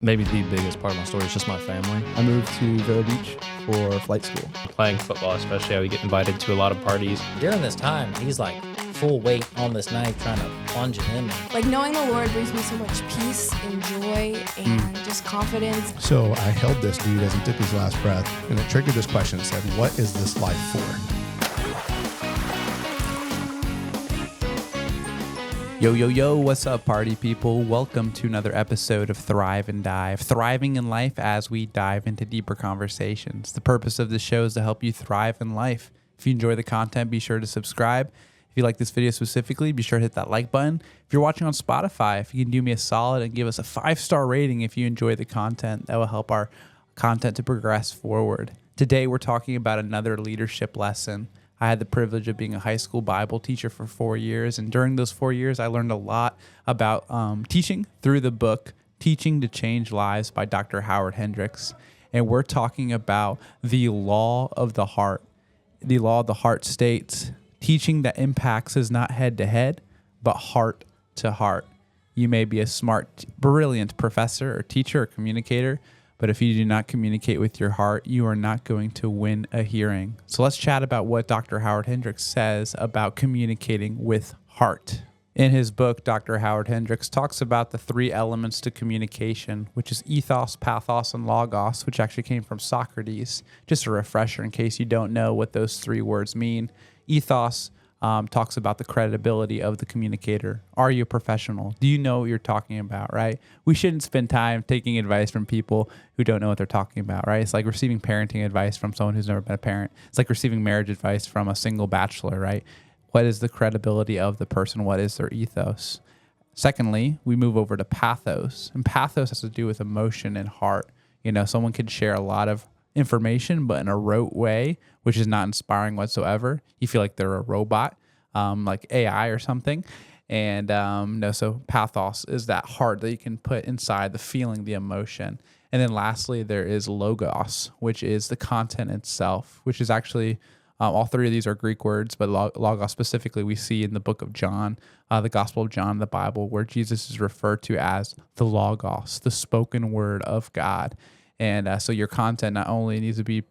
Maybe the biggest part of my story is just my family. I moved to Vero Beach for flight school. Playing football, especially, I would get invited to a lot of parties. During this time, he's like full weight on this knife trying to plunge it in me. Like knowing the Lord brings me so much peace and joy and just confidence. So I held this dude as he took his last breath, and it triggered this question and said, what is this life for? Yo, yo, yo, what's up, party people? Welcome to another episode of Thrive and Dive, thriving in life as we dive into deeper conversations. The purpose of this show is to help you thrive in life. If you enjoy the content, be sure to subscribe. If you like this video specifically, be sure to hit that like button. If you're watching on Spotify, if you can do me a solid and give us a 5-star rating if you enjoy the content, that will help our content to progress forward. Today, we're talking about another leadership lesson. I had the privilege of being a high school Bible teacher for 4 years, and during those 4 years, I learned a lot about teaching through the book Teaching to Change Lives by Dr. Hendricks. And we're talking about the law of the heart. The law of the heart states, teaching that impacts is not head to head, but heart to heart. You may be a smart, brilliant professor or teacher or communicator, but if you do not communicate with your heart, you are not going to win a hearing. So let's chat about what Dr. Hendricks says about communicating with heart. In his book, Dr. Hendricks talks about the 3 elements to communication, which is ethos, pathos, and logos, which actually came from Socrates. Just a refresher in case you don't know what those 3 words mean. Ethos talks about the credibility of the communicator. Are you a professional? Do you know what you're talking about, right? We shouldn't spend time taking advice from people who don't know what they're talking about, right? It's like receiving parenting advice from someone who's never been a parent. It's like receiving marriage advice from a single bachelor, right? What is the credibility of the person? What is their ethos? Secondly, we move over to pathos. And pathos has to do with emotion and heart. You know, someone could share a lot of information, but in a rote way, which is not inspiring whatsoever. You feel like they're a robot, like AI or something. And so pathos is that heart that you can put inside the feeling, the emotion. And then lastly, there is logos, which is the content itself, which is actually all 3 of these are Greek words, but logos specifically we see in the book of John, the Gospel of John, the Bible, where Jesus is referred to as the logos, the spoken word of God. And so your content not only needs to be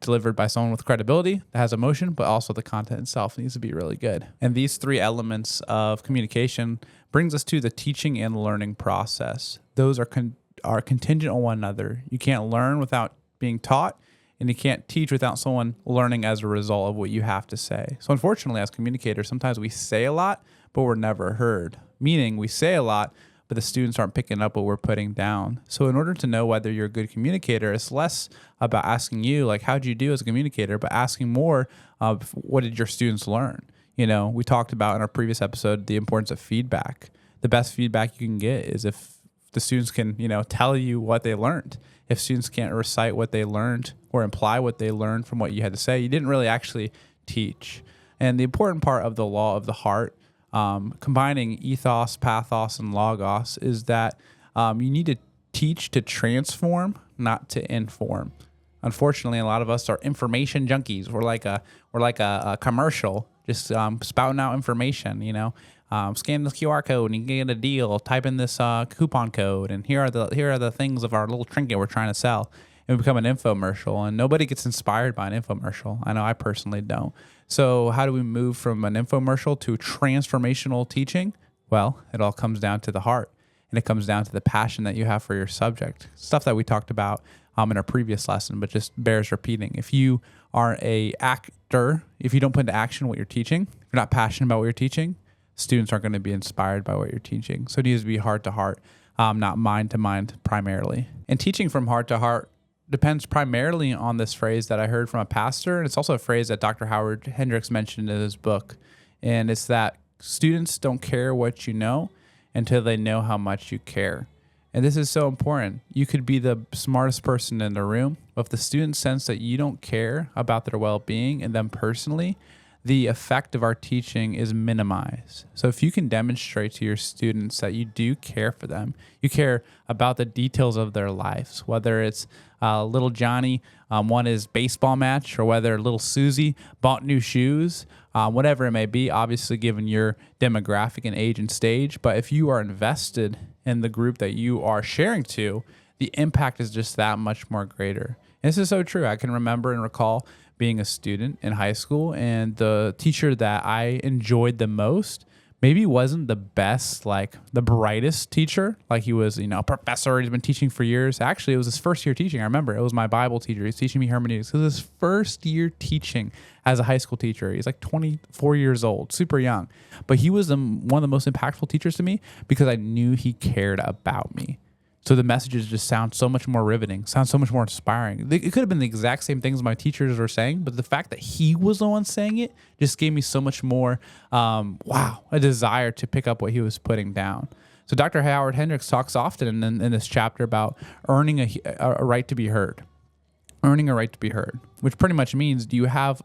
delivered by someone with credibility that has emotion, but also the content itself needs to be really good. And these 3 elements of communication brings us to the teaching and learning process. Those are contingent on one another. You can't learn without being taught, and you can't teach without someone learning as a result of what you have to say. So unfortunately, as communicators, sometimes we say a lot, but we're never heard. Meaning we say a lot, but the students aren't picking up what we're putting down. So in order to know whether you're a good communicator, it's less about asking you, like, how'd you do as a communicator, but asking more of what did your students learn? You know, we talked about in our previous episode the importance of feedback. The best feedback you can get is if the students can, tell you what they learned. If students can't recite what they learned or imply what they learned from what you had to say, you didn't really actually teach. And the important part of the law of the heart, combining ethos, pathos, and logos, is that you need to teach to transform, not to inform. Unfortunately, a lot of us are information junkies. We're like a commercial, just spouting out information. Scan this QR code and you can get a deal. Type in this coupon code, and here are the things of our little trinket we're trying to sell. And we become an infomercial, and nobody gets inspired by an infomercial. I know I personally don't. So how do we move from an infomercial to transformational teaching? Well, it all comes down to the heart, and it comes down to the passion that you have for your subject. Stuff that we talked about in our previous lesson, but just bears repeating. If you are an actor, if you don't put into action what you're teaching, if you're not passionate about what you're teaching, students aren't going to be inspired by what you're teaching. So it needs to be heart to heart, not mind to mind primarily. And teaching from heart to heart depends primarily on this phrase that I heard from a pastor, and it's also a phrase that Dr. Hendricks mentioned in his book, and it's that students don't care what you know until they know how much you care. And this is so important. You could be the smartest person in the room, but if the students sense that you don't care about their well-being and them personally, the effect of our teaching is minimized. So if you can demonstrate to your students that you do care for them, you care about the details of their lives, whether it's little Johnny won his baseball match, or whether little Susie bought new shoes, whatever it may be, obviously given your demographic and age and stage. But if you are invested in the group that you are sharing to, the impact is just that much more greater. And this is so true. I can remember and recall being a student in high school, and the teacher that I enjoyed the most maybe wasn't the best, like the brightest teacher. Like he was, a professor. He's been teaching for years. Actually, it was his first year teaching. I remember it was my Bible teacher. He's teaching me hermeneutics. It was his first year teaching as a high school teacher. He's like 24 years old, super young. But he was one of the most impactful teachers to me because I knew he cared about me. So the messages just sound so much more riveting, sound so much more inspiring. It could have been the exact same things my teachers were saying, but the fact that he was the one saying it just gave me so much more, a desire to pick up what he was putting down. So Dr. Howard Hendricks talks often in this chapter about earning a right to be heard. Earning a right to be heard, which pretty much means, do you have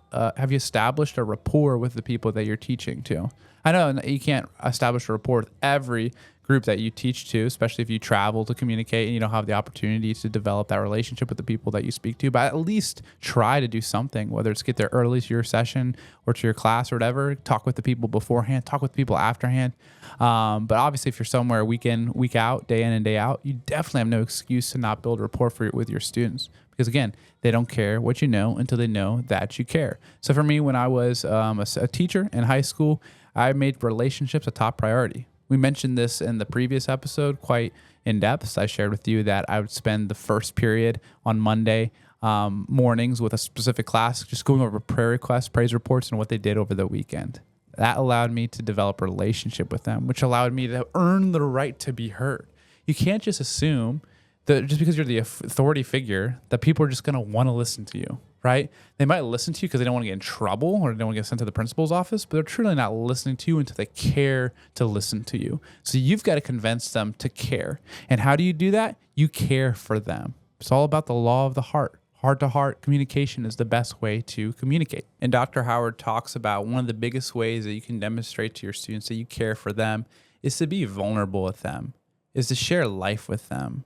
you established a rapport with the people that you're teaching to? I know you can't establish a rapport with every group that you teach to, especially if you travel to communicate and you don't have the opportunity to develop that relationship with the people that you speak to, but at least try to do something, whether it's get there early to your session or to your class or whatever. Talk with the people beforehand, talk with people afterhand. But obviously if you're somewhere week in, week out, day in and day out, you definitely have no excuse to not build rapport with your students. Because again, they don't care what you know until they know that you care. So for me, when I was a teacher in high school, I made relationships a top priority. We mentioned this in the previous episode quite in depth. I shared with you that I would spend the first period on Monday mornings with a specific class, just going over prayer requests, praise reports, and what they did over the weekend. That allowed me to develop a relationship with them, which allowed me to earn the right to be heard. You can't just assume that just because you're the authority figure that people are just going to want to listen to you, right? They might listen to you because they don't want to get in trouble or they don't want to get sent to the principal's office, but they're truly not listening to you until they care to listen to you. So you've got to convince them to care. And how do you do that? You care for them. It's all about the law of the heart. Heart-to-heart communication is the best way to communicate. And Dr. Howard talks about one of the biggest ways that you can demonstrate to your students that you care for them is to be vulnerable with them, is to share life with them.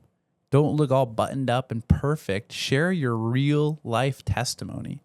Don't look all buttoned up and perfect. Share your real life testimony.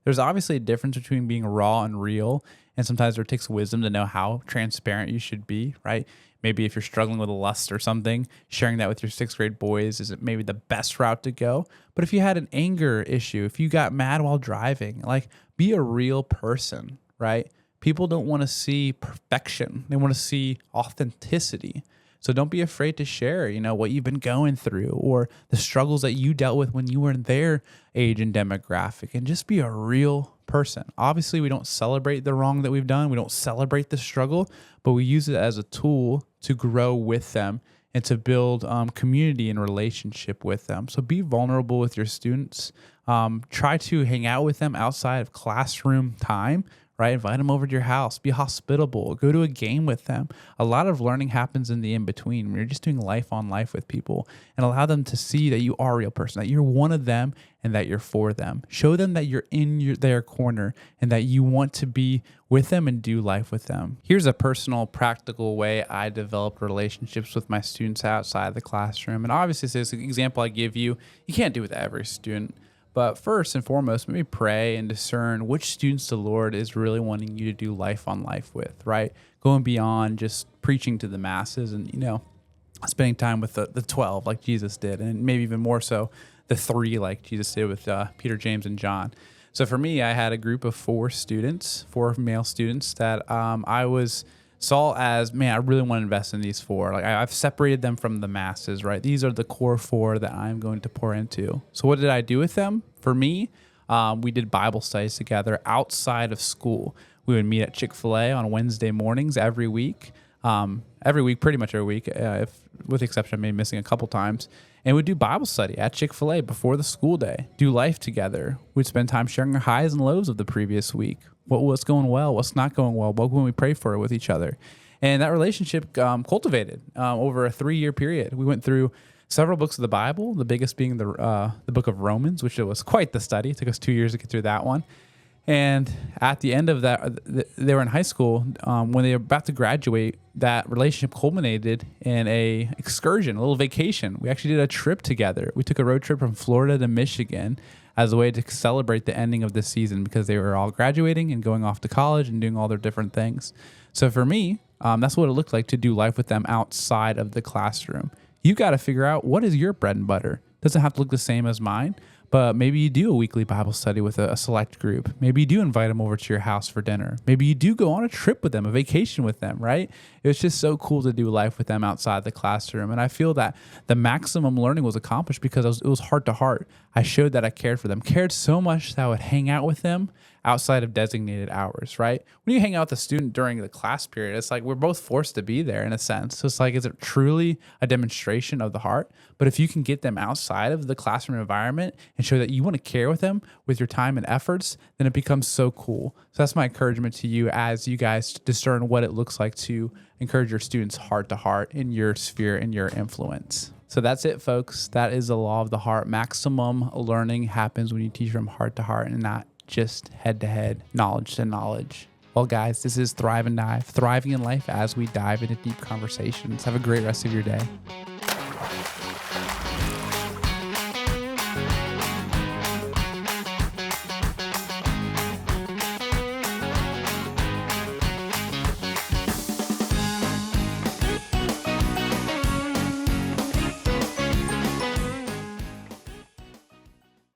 There's obviously a difference between being raw and real, and sometimes it takes wisdom to know how transparent you should be, right? Maybe if you're struggling with a lust or something, sharing that with your 6th grade boys isn't maybe the best route to go. But if you had an anger issue, if you got mad while driving, like be a real person, right? People don't want to see perfection. They want to see authenticity. So don't be afraid to share, what you've been going through or the struggles that you dealt with when you were in their age and demographic, and just be a real person. Obviously, we don't celebrate the wrong that we've done. We don't celebrate the struggle, but we use it as a tool to grow with them and to build community and relationship with them. So be vulnerable with your students. Try to hang out with them outside of classroom time, right? Invite them over to your house. Be hospitable. Go to a game with them. A lot of learning happens in the in-between when you're just doing life on life with people, and allow them to see that you are a real person, that you're one of them and that you're for them. Show them that you're in their corner and that you want to be with them and do life with them. Here's a personal, practical way I develop relationships with my students outside the classroom. And obviously, this is an example I give you. You can't do it with every student. But first and foremost, maybe pray and discern which students the Lord is really wanting you to do life on life with, right? Going beyond just preaching to the masses and, spending time with the 12 like Jesus did, and maybe even more so the 3 like Jesus did with Peter, James, and John. So for me, I had a group of 4 male students that I saw as, man, I really want to invest in these 4. Like I've separated them from the masses, right? These are the core 4 that I'm going to pour into. So what did I do with them? For me, we did Bible studies together outside of school. We would meet at Chick-fil-A on Wednesday mornings every week. Pretty much every week, with the exception of maybe missing a couple times. And we'd do Bible study at Chick-fil-A before the school day, do life together. We'd spend time sharing our highs and lows of the previous week. What's going well, what's not going well, what can we pray for with each other. And that relationship cultivated over a 3-year period. We went through several books of the Bible, the biggest being the book of Romans, which was quite the study. It took us 2 years to get through that one. And at the end of that, they were in high school. When they were about to graduate, that relationship culminated in a excursion, a little vacation. We actually did a trip together. We took a road trip from Florida to Michigan as a way to celebrate the ending of this season, because they were all graduating and going off to college and doing all their different things. So for me, that's what it looked like to do life with them outside of the classroom. You got to figure out what is your bread and butter. Doesn't have to look the same as mine, but maybe you do a weekly Bible study with a select group. Maybe you do invite them over to your house for dinner. Maybe you do go on a trip with them, a vacation with them, right? It's just so cool to do life with them outside the classroom. And I feel that the maximum learning was accomplished because it was heart to heart. I showed that I cared for them, cared so much that I would hang out with them outside of designated hours, right? When you hang out with a student during the class period, it's like we're both forced to be there in a sense. So it's like, is it truly a demonstration of the heart? But if you can get them outside of the classroom environment and show that you want to care with them with your time and efforts, then it becomes so cool. So that's my encouragement to you as you guys discern what it looks like to encourage your students heart to heart in your sphere and your influence. So that's it, folks. That is the law of the heart. Maximum learning happens when you teach from heart to heart and not just head to head, knowledge to knowledge. Well, guys, this is Thrive and Dive, thriving in life as we dive into deep conversations. Have a great rest of your day.